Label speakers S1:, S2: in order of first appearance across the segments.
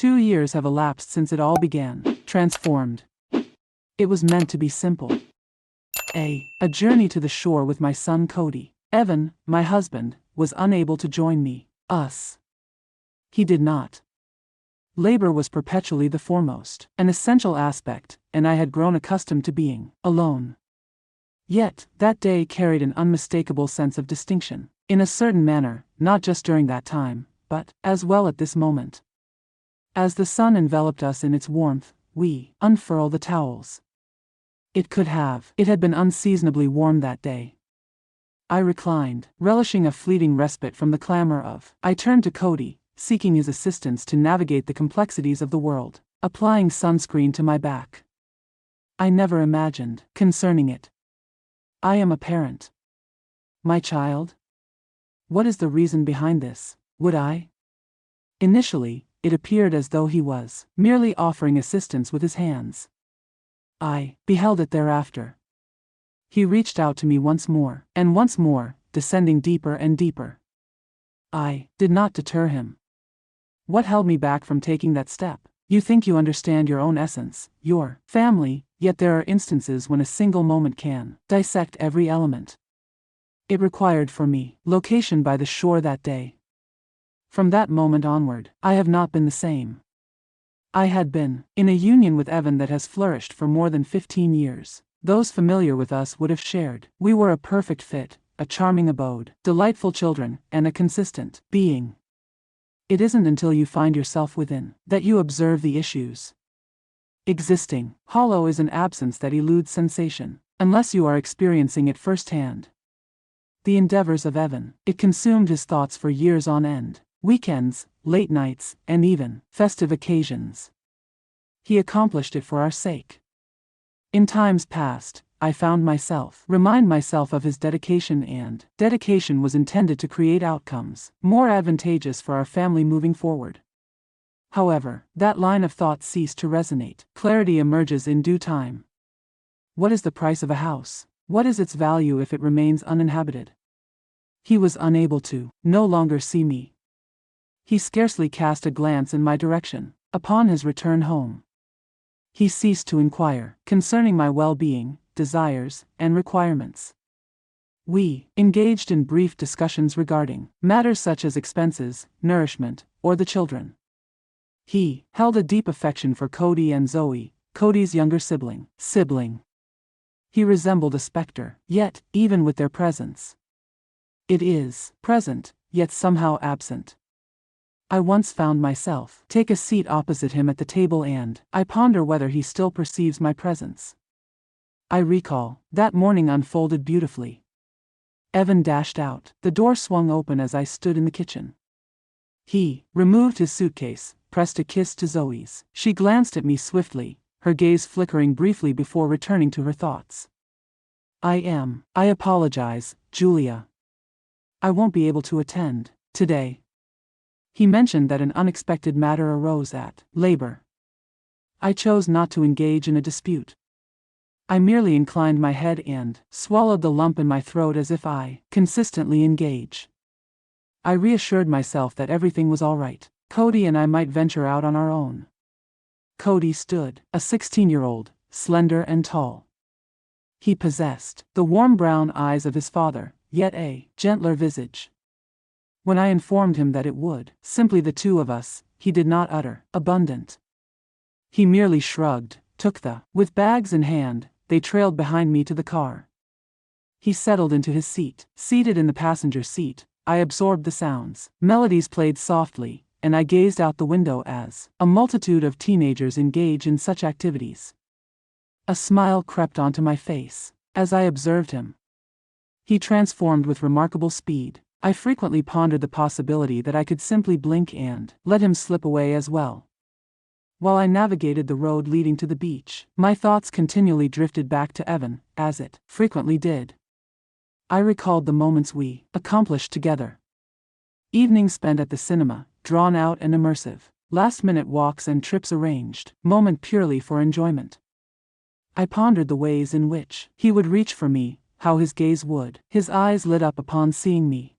S1: 2 years have elapsed since it all began. Transformed. It was meant to be simple. A journey to the shore with my son Cody. Evan, my husband, was unable to join me. He did not. Labor was perpetually the foremost, an essential aspect, and I had grown accustomed to being alone. Yet, that day carried an unmistakable sense of distinction, in a certain manner, not just during that time, but, as well at this moment. As the sun enveloped us in its warmth, we unfurled the towels. It had been unseasonably warm that day. I reclined, relishing a fleeting respite from the clamor of. I turned to Cody, seeking his assistance to navigate the complexities of the world, applying sunscreen to my back. I never imagined concerning it. I am a parent. My child? What is the reason behind this? Would I? Initially, it appeared as though he was merely offering assistance with his hands. I beheld it thereafter. He reached out to me once more, descending deeper and deeper. I did not deter him. What held me back from taking that step? You think you understand your own essence, your family, yet there are instances when a single moment can dissect every element. It required for me location by the shore that day. From that moment onward, I have not been the same. I had been in a union with Evan that has flourished for more than 15 years. Those familiar with us would have shared. We were a perfect fit, a charming abode, delightful children, and a consistent being. It isn't until you find yourself within that you observe the issues. Existing hollow is an absence that eludes sensation, unless you are experiencing it firsthand. The endeavors of Evan, it consumed his thoughts for years on end. Weekends, late nights, and even festive occasions. He accomplished it for our sake. In times past, I found remind myself of his dedication, and dedication was intended to create outcomes more advantageous for our family moving forward. However, that line of thought ceased to resonate. Clarity emerges in due time. What is the price of a house? What is its value if it remains uninhabited? He was unable to no longer see me. He scarcely cast a glance in my direction. Upon his return home, he ceased to inquire concerning my well-being, desires, and requirements. We engaged in brief discussions regarding matters such as expenses, nourishment, or the children. He held a deep affection for Cody and Zoe, Cody's younger sibling. He resembled a specter, yet, even with their presence, it is present, yet somehow absent. I once found myself take a seat opposite him at the table, and I ponder whether he still perceives my presence. I recall that morning unfolded beautifully. Evan dashed out. The door swung open as I stood in the kitchen. He removed his suitcase, pressed a kiss to Zoe's. She glanced at me swiftly, her gaze flickering briefly before returning to her thoughts. I apologize, Julia. I won't be able to attend today. He mentioned that an unexpected matter arose at labor. I chose not to engage in a dispute. I merely inclined my head and swallowed the lump in my throat as if I consistently engage. I reassured myself that everything was all right. Cody and I might venture out on our own. Cody stood, a 16-year-old, slender and tall. He possessed the warm brown eyes of his father, yet a gentler visage. When I informed him that it would simply the two of us, he did not utter abundant. He merely shrugged, with bags in hand, they trailed behind me to the car. He settled into his seat. Seated in the passenger seat, I absorbed the sounds. Melodies played softly, and I gazed out the window as a multitude of teenagers engage in such activities. A smile crept onto my face as I observed him. He transformed with remarkable speed. I frequently pondered the possibility that I could simply blink and let him slip away as well. While I navigated the road leading to the beach, my thoughts continually drifted back to Evan, as it frequently did. I recalled the moments we accomplished together. Evenings spent at the cinema, drawn out and immersive. Last-minute walks and trips arranged, moment purely for enjoyment. I pondered the ways in which he would reach for me, how his gaze would, his eyes lit up upon seeing me.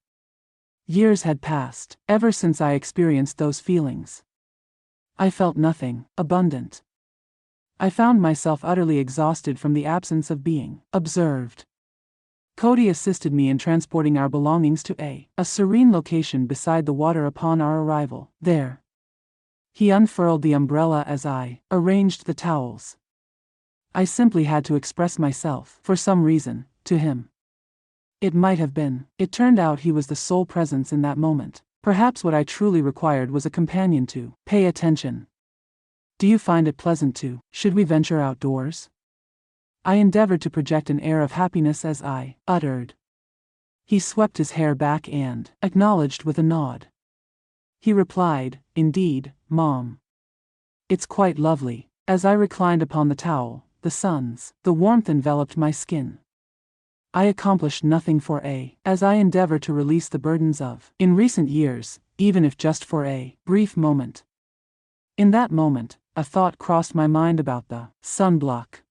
S1: Years had passed, ever since I experienced those feelings. I felt nothing, abundant. I found myself utterly exhausted from the absence of being observed. Cody assisted me in transporting our belongings to a serene location beside the water upon our arrival. There, he unfurled the umbrella as I arranged the towels. I simply had to express myself, for some reason, to him. It turned out he was the sole presence in that moment. Perhaps what I truly required was a companion to pay attention. Do you find it pleasant to? Should we venture outdoors? I endeavored to project an air of happiness as I uttered. He swept his hair back and acknowledged with a nod. He replied, "Indeed, Mom. It's quite lovely." As I reclined upon the towel, the warmth enveloped my skin. I accomplished nothing as I endeavor to release the burdens of in recent years, even if just for a brief moment. In that moment, a thought crossed my mind about the sunblock.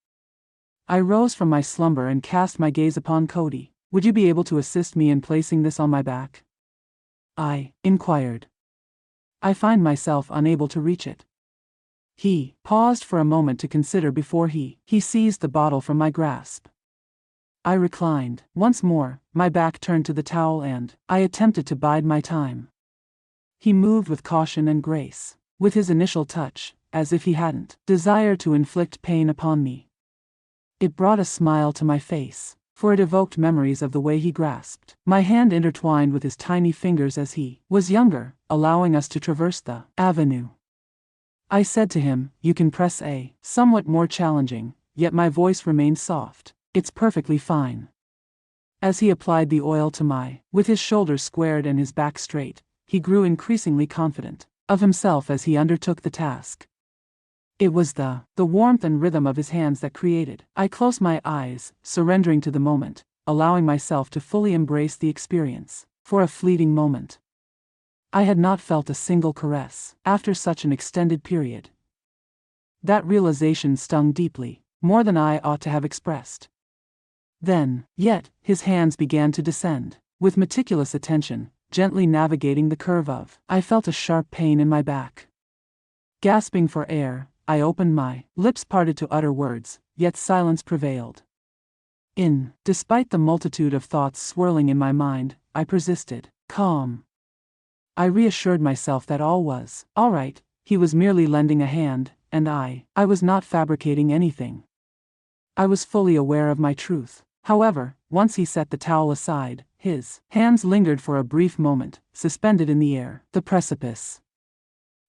S1: I rose from my slumber and cast my gaze upon Cody. "Would you be able to assist me in placing this on my back?" I inquired. "I find myself unable to reach it." He paused for a moment to consider before he seized the bottle from my grasp. I reclined. Once more, my back turned to the towel and I attempted to bide my time. He moved with caution and grace, with his initial touch, as if he hadn't desired to inflict pain upon me. It brought a smile to my face, for it evoked memories of the way he grasped my hand intertwined with his tiny fingers as he was younger, allowing us to traverse the avenue. I said to him, "You can press a," somewhat more challenging, yet my voice remained soft. "It's perfectly fine." As he applied the oil to with his shoulders squared and his back straight, he grew increasingly confident of himself as he undertook the task. It was the warmth and rhythm of his hands that created. I closed my eyes, surrendering to the moment, allowing myself to fully embrace the experience. For a fleeting moment, I had not felt a single caress after such an extended period. That realization stung deeply, more than I ought to have expressed. Then, yet, his hands began to descend, with meticulous attention, gently navigating the curve of. I felt a sharp pain in my back. Gasping for air, I opened my lips parted to utter words, yet silence prevailed. Despite the multitude of thoughts swirling in my mind, I persisted, calm. I reassured myself that all was all right. He was merely lending a hand, and I was not fabricating anything. I was fully aware of my truth. However, once he set the towel aside, his hands lingered for a brief moment, suspended in the air. The precipice.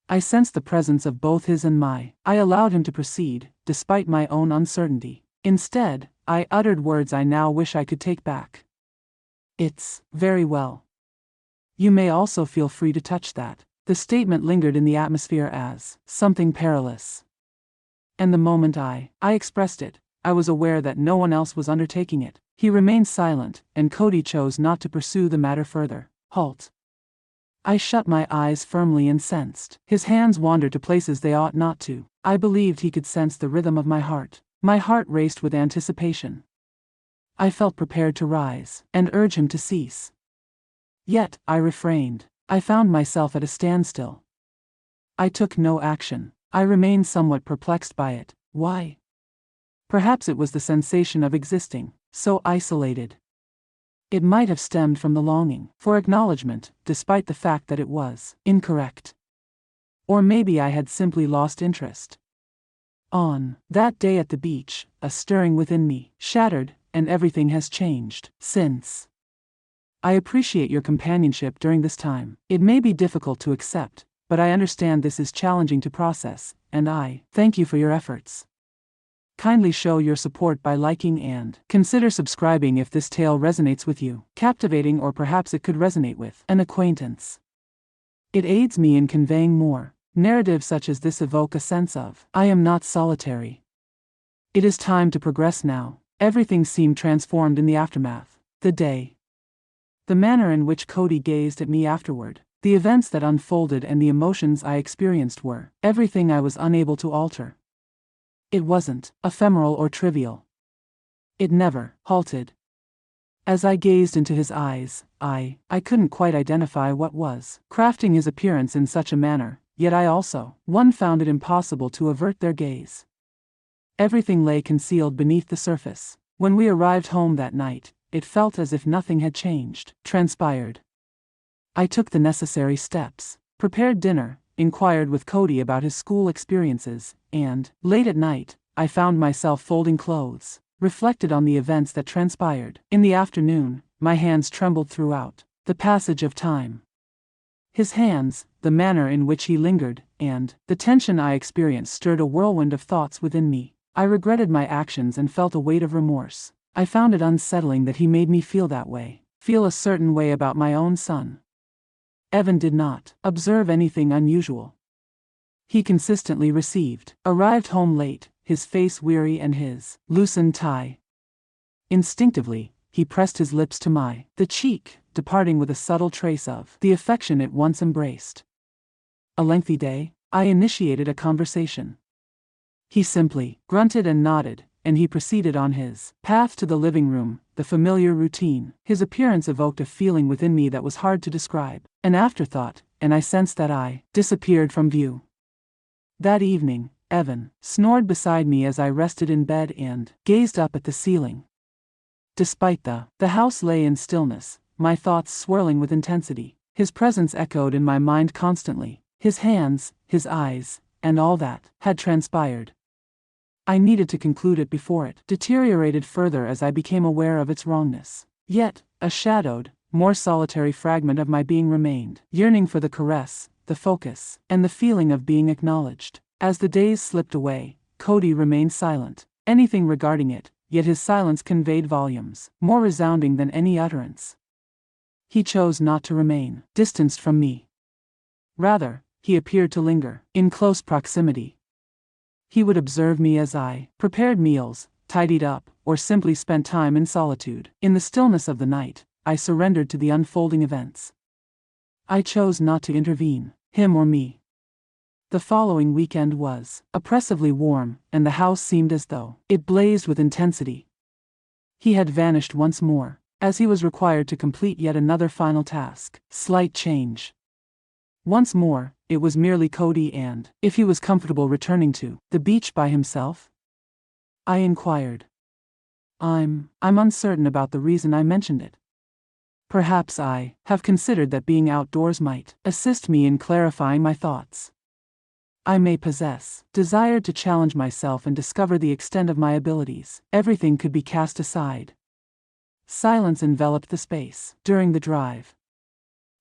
S1: I sensed the presence of both his and my. I allowed him to proceed, despite my own uncertainty. Instead, I uttered words I now wish I could take back. "It's very well. You may also feel free to touch that." The statement lingered in the atmosphere as something perilous. And the moment I expressed it, I was aware that no one else was undertaking it. He remained silent, and Cody chose not to pursue the matter further. Halt. I shut my eyes firmly and sensed his hands wander to places they ought not to. I believed he could sense the rhythm of my heart. My heart raced with anticipation. I felt prepared to rise and urge him to cease. Yet, I refrained. I found myself at a standstill. I took no action. I remained somewhat perplexed by it. Why? Perhaps it was the sensation of existing so isolated. It might have stemmed from the longing for acknowledgement, despite the fact that it was incorrect. Or maybe I had simply lost interest. On that day at the beach, a stirring within me shattered, and everything has changed since. I appreciate your companionship during this time. It may be difficult to accept, but I understand this is challenging to process, and I thank you for your efforts. Kindly show your support by liking and consider subscribing if this tale resonates with you. Captivating, or perhaps it could resonate with an acquaintance. It aids me in conveying more. Narratives such as this evoke a sense of, I am not solitary. It is time to progress now. Everything seemed transformed in the aftermath. The day. The manner in which Cody gazed at me afterward. The events that unfolded and the emotions I experienced were everything I was unable to alter. It wasn't ephemeral or trivial. It never halted. As I gazed into his eyes, I couldn't quite identify what was crafting his appearance in such a manner, yet I also, one, found it impossible to avert their gaze. Everything lay concealed beneath the surface. When we arrived home that night, it felt as if nothing had transpired. I took the necessary steps, prepared dinner, inquired with Cody about his school experiences, and, late at night, I found myself folding clothes, reflected on the events that transpired. In the afternoon, my hands trembled throughout the passage of time. His hands, the manner in which he lingered, and the tension I experienced stirred a whirlwind of thoughts within me. I regretted my actions and felt a weight of remorse. I found it unsettling that he made me feel that way, feel a certain way about my own son. Evan did not observe anything unusual. He consistently arrived home late, his face weary and his loosened tie. Instinctively, he pressed his lips to the cheek, departing with a subtle trace of the affection it once embraced. A lengthy day, I initiated a conversation. He simply grunted and nodded, and he proceeded on his path to the living room, the familiar routine. His appearance evoked a feeling within me that was hard to describe, an afterthought, and I sensed that I disappeared from view. That evening, Evan snored beside me as I rested in bed and gazed up at the ceiling. Despite the house lay in stillness, my thoughts swirling with intensity. His presence echoed in my mind constantly, his hands, his eyes, and all that had transpired. I needed to conclude it before it deteriorated further as I became aware of its wrongness. Yet, a shadowed, more solitary fragment of my being remained, yearning for the caress, the focus, and the feeling of being acknowledged. As the days slipped away, Cody remained silent. Anything regarding it, yet his silence conveyed volumes, more resounding than any utterance. He chose not to remain distanced from me. Rather, he appeared to linger in close proximity. He would observe me as I prepared meals, tidied up, or simply spent time in solitude. In the stillness of the night, I surrendered to the unfolding events. I chose not to intervene, him or me. The following weekend was oppressively warm, and the house seemed as though it blazed with intensity. He had vanished once more, as he was required to complete yet another final task. Slight change. Once more, it was merely Cody and, if he was comfortable returning to the beach by himself? I inquired. I'm uncertain about the reason I mentioned it. Perhaps I have considered that being outdoors might assist me in clarifying my thoughts. I may possess desire to challenge myself and discover the extent of my abilities. Everything could be cast aside. Silence enveloped the space during the drive.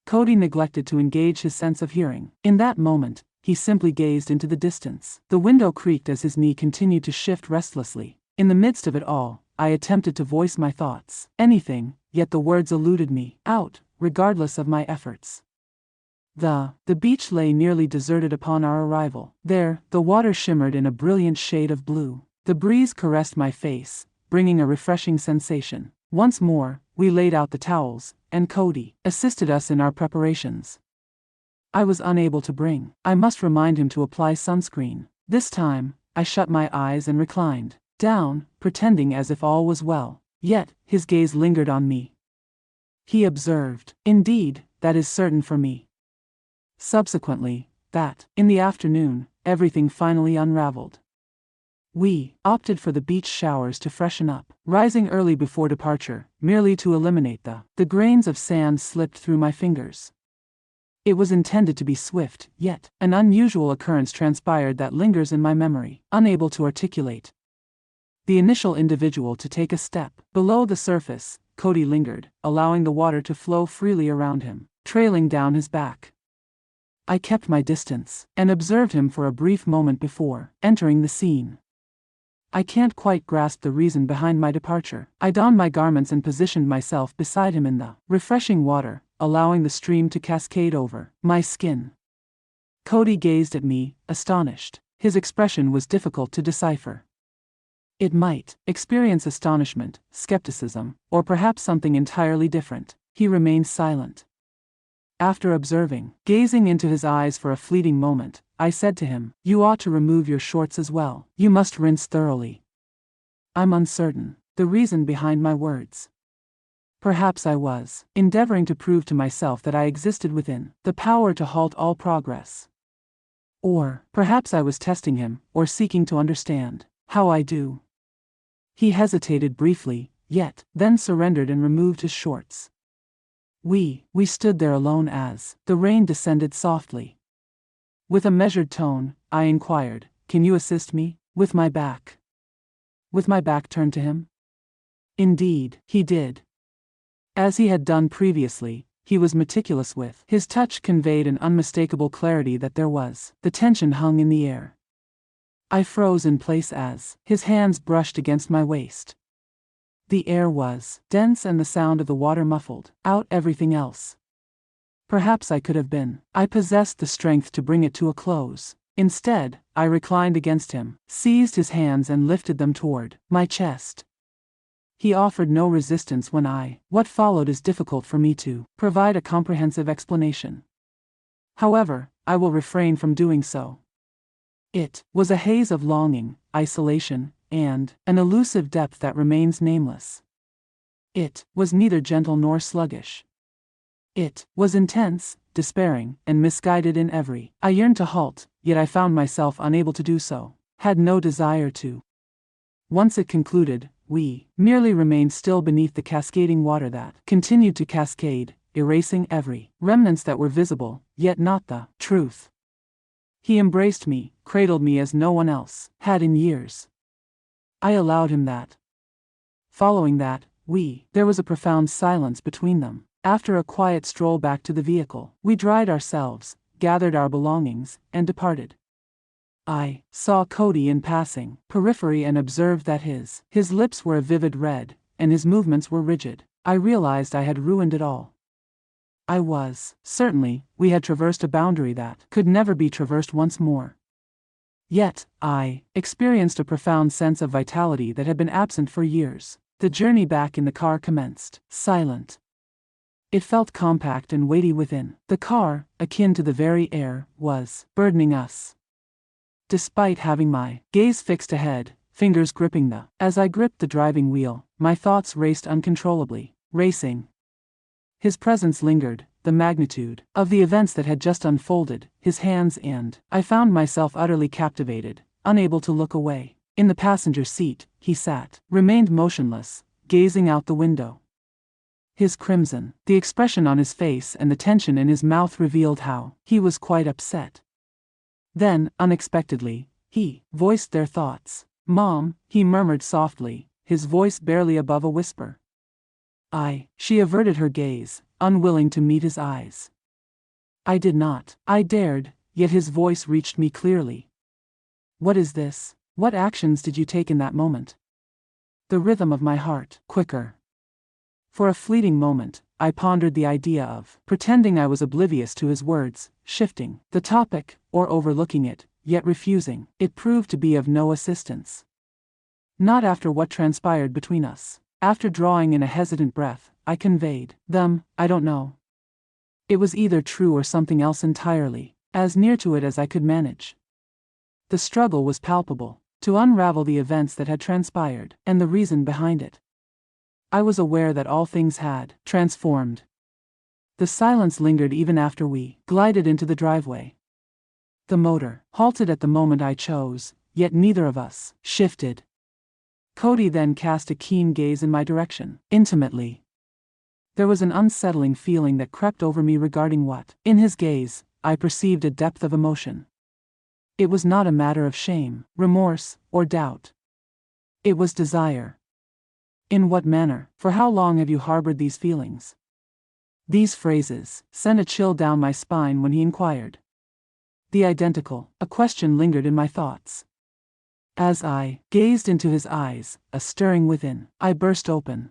S1: Cody neglected to engage his sense of hearing. In that moment, he simply gazed into the distance. The window creaked as his knee continued to shift restlessly. In the midst of it all, I attempted to voice my thoughts. Anything, yet the words eluded me out, regardless of my efforts. The beach lay nearly deserted upon our arrival. There, the water shimmered in a brilliant shade of blue. The breeze caressed my face, bringing a refreshing sensation. Once more, we laid out the towels, and Cody assisted us in our preparations. I was unable to I must remind him to apply sunscreen. This time, I shut my eyes and reclined down, pretending as if all was well. Yet, his gaze lingered on me. He observed. Indeed, that is certain for me. Subsequently, in the afternoon, everything finally unraveled. We opted for the beach showers to freshen up, rising early before departure, merely to eliminate the grains of sand slipped through my fingers. It was intended to be swift, yet an unusual occurrence transpired that lingers in my memory, unable to articulate. The initial individual to take a step below the surface, Cody lingered, allowing the water to flow freely around him, trailing down his back. I kept my distance, and observed him for a brief moment before entering the scene. I can't quite grasp the reason behind my departure. I donned my garments and positioned myself beside him in the refreshing water, allowing the stream to cascade over my skin. Cody gazed at me, astonished. His expression was difficult to decipher. It might experience astonishment, skepticism, or perhaps something entirely different. He remained silent. After gazing into his eyes for a fleeting moment, I said to him, "You ought to remove your shorts as well. You must rinse thoroughly." I'm uncertain the reason behind my words. Perhaps I was endeavoring to prove to myself that I existed within the power to halt all progress. Or perhaps I was testing him, or seeking to understand how I do. He hesitated briefly, yet then surrendered and removed his shorts. We stood there alone as the rain descended softly. With a measured tone, I inquired, "Can you assist me?" With my back turned to him? Indeed, he did. As he had done previously, he was meticulous with his touch conveyed an unmistakable clarity that there was. The tension hung in the air. I froze in place as his hands brushed against my waist. The air was dense and the sound of the water muffled out everything else. Perhaps I possessed the strength to bring it to a close. Instead, I reclined against him, seized his hands and lifted them toward my chest. He offered no resistance when what followed is difficult for me to provide a comprehensive explanation. However, I will refrain from doing so. It was a haze of longing, isolation, and an elusive depth that remains nameless. It was neither gentle nor sluggish. It was intense, despairing, and misguided in every. I yearned to halt, yet I found myself unable to do so, had no desire to. Once it concluded, we merely remained still beneath the cascading water that continued to cascade, erasing every remnants that were visible, yet not the truth. He embraced me, cradled me as no one else had in years. I allowed him that. Following that, there was a profound silence between them. After a quiet stroll back to the vehicle, we dried ourselves, gathered our belongings, and departed. I saw Cody in passing periphery and observed that his lips were a vivid red, and his movements were rigid. I realized I had ruined it all. Certainly, we had traversed a boundary that could never be traversed once more. Yet, I experienced a profound sense of vitality that had been absent for years. The journey back in the car commenced, silent. It felt compact and weighty within. The car, akin to the very air, was burdening us. Despite having my gaze fixed ahead, fingers gripping as I gripped the driving wheel, my thoughts raced uncontrollably, racing. His presence lingered, the magnitude of the events that had just unfolded, his hands, and I found myself utterly captivated, unable to look away. In the passenger seat, he remained motionless, gazing out the window. His crimson, the expression on his face and the tension in his mouth revealed how he was quite upset. Then, unexpectedly, he voiced their thoughts. "Mom," he murmured softly, his voice barely above a whisper. She averted her gaze, unwilling to meet his eyes. I did not. I dared, yet his voice reached me clearly. "What is this? What actions did you take in that moment?" The rhythm of my heart, quicker. For a fleeting moment, I pondered the idea of pretending I was oblivious to his words, shifting the topic, or overlooking it, yet refusing. It proved to be of no assistance. Not after what transpired between us. After drawing in a hesitant breath, I conveyed them, "I don't know." It was either true or something else entirely, as near to it as I could manage. The struggle was palpable, to unravel the events that had transpired, and the reason behind it. I was aware that all things had transformed. The silence lingered even after we glided into the driveway. The motor halted at the moment I chose, yet neither of us shifted. Cody then cast a keen gaze in my direction, intimately. There was an unsettling feeling that crept over me regarding what, in his gaze, I perceived a depth of emotion. It was not a matter of shame, remorse, or doubt. It was desire. "In what manner? For how long have you harbored these feelings?" These phrases sent a chill down my spine when he inquired. A question lingered in my thoughts. As I gazed into his eyes, a stirring within I burst open.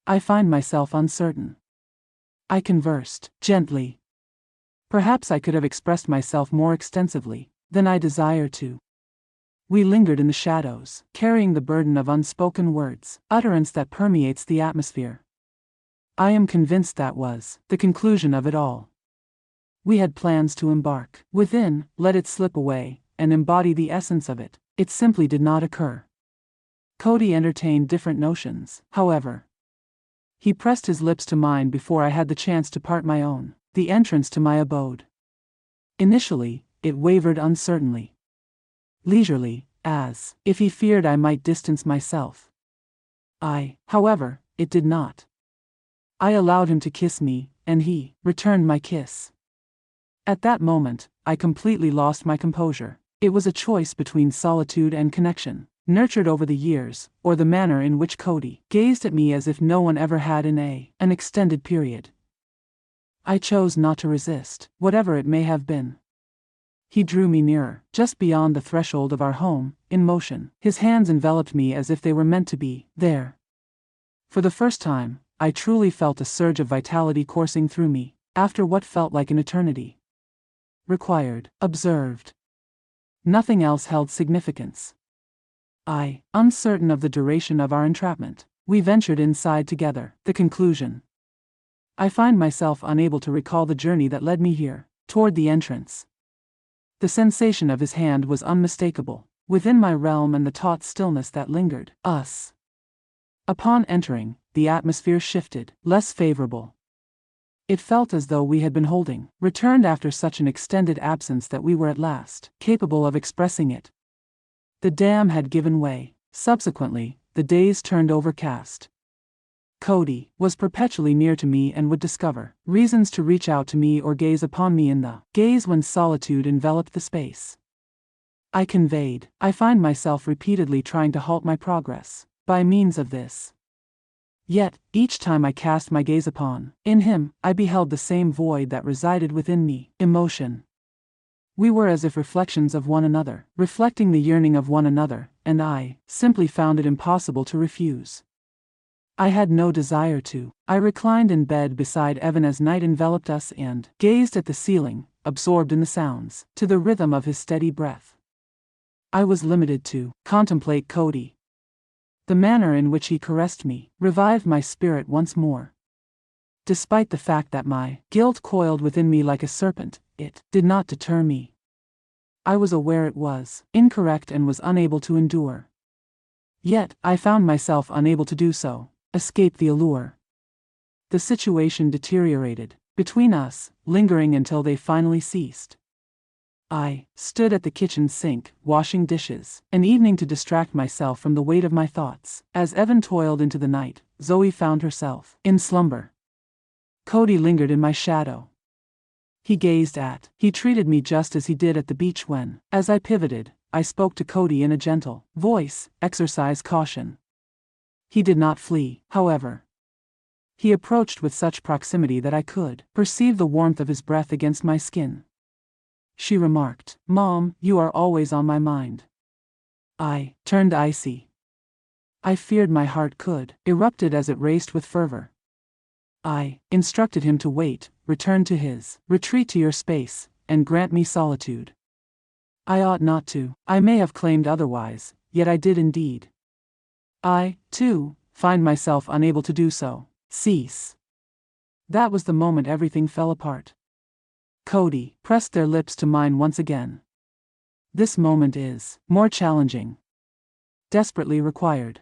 S1: I find myself uncertain. I conversed gently. Perhaps I could have expressed myself more extensively than I desire to. We lingered in the shadows, carrying the burden of unspoken words, utterance that permeates the atmosphere. I am convinced that was the conclusion of it all. We had plans to embark within, let it slip away, and embody the essence of it. It simply did not occur. Cody entertained different notions, however. He pressed his lips to mine before I had the chance to part my own. The entrance to my abode. Initially, it wavered uncertainly. Leisurely, as if he feared I might distance myself. However, it did not. I allowed him to kiss me, and he returned my kiss. At that moment, I completely lost my composure. It was a choice between solitude and connection, nurtured over the years, or the manner in which Cody gazed at me as if no one ever had in an extended period. I chose not to resist, whatever it may have been. He drew me nearer, just beyond the threshold of our home, in motion. His hands enveloped me as if they were meant to be there. For the first time, I truly felt a surge of vitality coursing through me, after what felt like an eternity. Required, observed. Nothing else held significance. Uncertain of the duration of our entrapment, we ventured inside together. The conclusion. I find myself unable to recall the journey that led me here, toward the entrance. The sensation of his hand was unmistakable, within my realm and the taut stillness that lingered. Upon entering, the atmosphere shifted, less favorable. It felt as though we had been returned after such an extended absence that we were at last capable of expressing it. The dam had given way. Subsequently, the days turned overcast. Cody was perpetually near to me and would discover reasons to reach out to me or gaze upon me in the gaze when solitude enveloped the space. I find myself repeatedly trying to halt my progress by means of this. Yet, each time I cast my gaze in him, I beheld the same void that resided within me, emotion. We were as if reflections of one another, reflecting the yearning of one another, and I simply found it impossible to refuse. I had no desire to. I reclined in bed beside Evan as night enveloped us and gazed at the ceiling, absorbed in the sounds, to the rhythm of his steady breath. I was limited to contemplate Cody. The manner in which he caressed me revived my spirit once more. Despite the fact that my guilt coiled within me like a serpent, it did not deter me. I was aware it was incorrect and was unable to endure. Yet, I found myself unable to do so, escape the allure. The situation deteriorated between us, lingering until they finally ceased. I stood at the kitchen sink, washing dishes, an evening to distract myself from the weight of my thoughts. As Evan toiled into the night, Zoe found herself in slumber. Cody lingered in my shadow. He treated me just as he did at the beach when, as I pivoted, I spoke to Cody in a gentle voice, exercise caution. He did not flee, however. He approached with such proximity that I could perceive the warmth of his breath against my skin. She remarked, "Mom, you are always on my mind." I turned icy. I feared my heart could erupted as it raced with fervor. I instructed him to wait, return to his retreat to your space, and grant me solitude. I ought not to. I may have claimed otherwise, yet I did indeed. I, too, find myself unable to do so. Cease. That was the moment everything fell apart. Cody pressed their lips to mine once again. This moment is more challenging. Desperately required.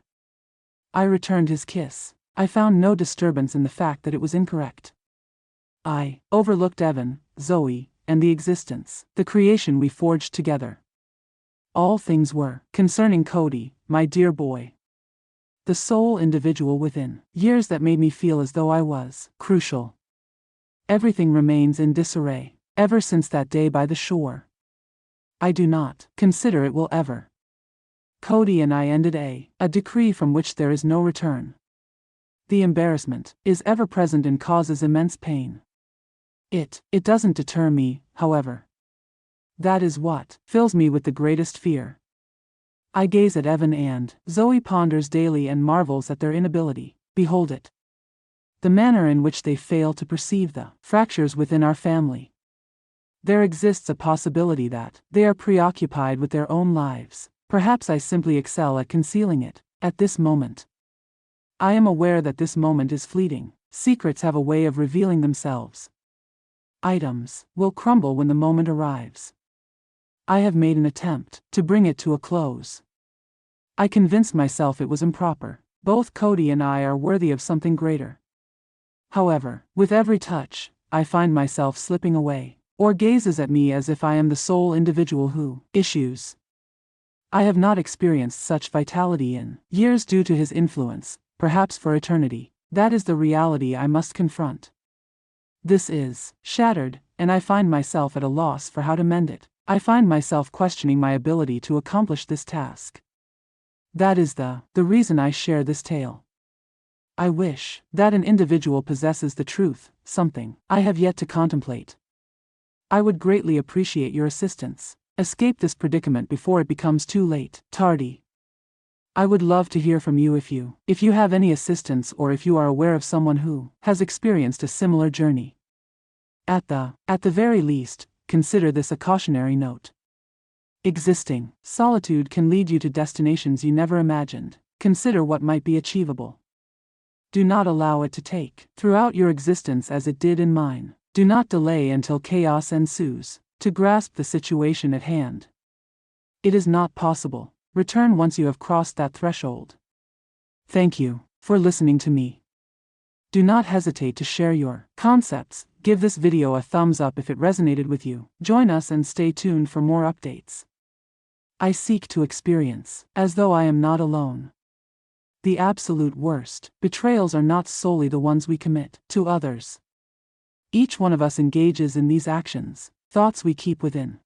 S1: I returned his kiss. I found no disturbance in the fact that it was incorrect. I overlooked Evan, Zoe, and the existence, the creation we forged together. All things were concerning Cody, my dear boy. The sole individual within years that made me feel as though I was crucial. Everything remains in disarray, ever since that day by the shore. I do not consider it will ever. Cody and I ended a decree from which there is no return. The embarrassment is ever present and causes immense pain. It doesn't deter me, however. That is what fills me with the greatest fear. I gaze at Evan and Zoe ponders daily and marvels at their inability. Behold it. The manner in which they fail to perceive the fractures within our family. There exists a possibility that they are preoccupied with their own lives. Perhaps I simply excel at concealing it, at this moment. I am aware that this moment is fleeting. Secrets have a way of revealing themselves. Items will crumble when the moment arrives. I have made an attempt to bring it to a close. I convinced myself it was improper. Both Cody and I are worthy of something greater. However, with every touch, I find myself slipping away, or gazes at me as if I am the sole individual who issues. I have not experienced such vitality in years due to his influence, perhaps for eternity. That is the reality I must confront. This is shattered, and I find myself at a loss for how to mend it. I find myself questioning my ability to accomplish this task. That is the reason I share this tale. I wish that an individual possesses the truth, something I have yet to contemplate. I would greatly appreciate your assistance. Escape this predicament before it becomes too late, tardy. I would love to hear from you if you have any assistance, or if you are aware of someone who has experienced a similar journey. At the very least, consider this a cautionary note. Existing solitude can lead you to destinations you never imagined. Consider what might be achievable. Do not allow it to take throughout your existence as it did in mine. Do not delay until chaos ensues to grasp the situation at hand. It is not possible. Return once you have crossed that threshold. Thank you for listening to me. Do not hesitate to share your concepts. Give this video a thumbs up if it resonated with you. Join us and stay tuned for more updates. I seek to experience as though I am not alone. The absolute worst betrayals are not solely the ones we commit to others. Each one of us engages in these actions, thoughts we keep within,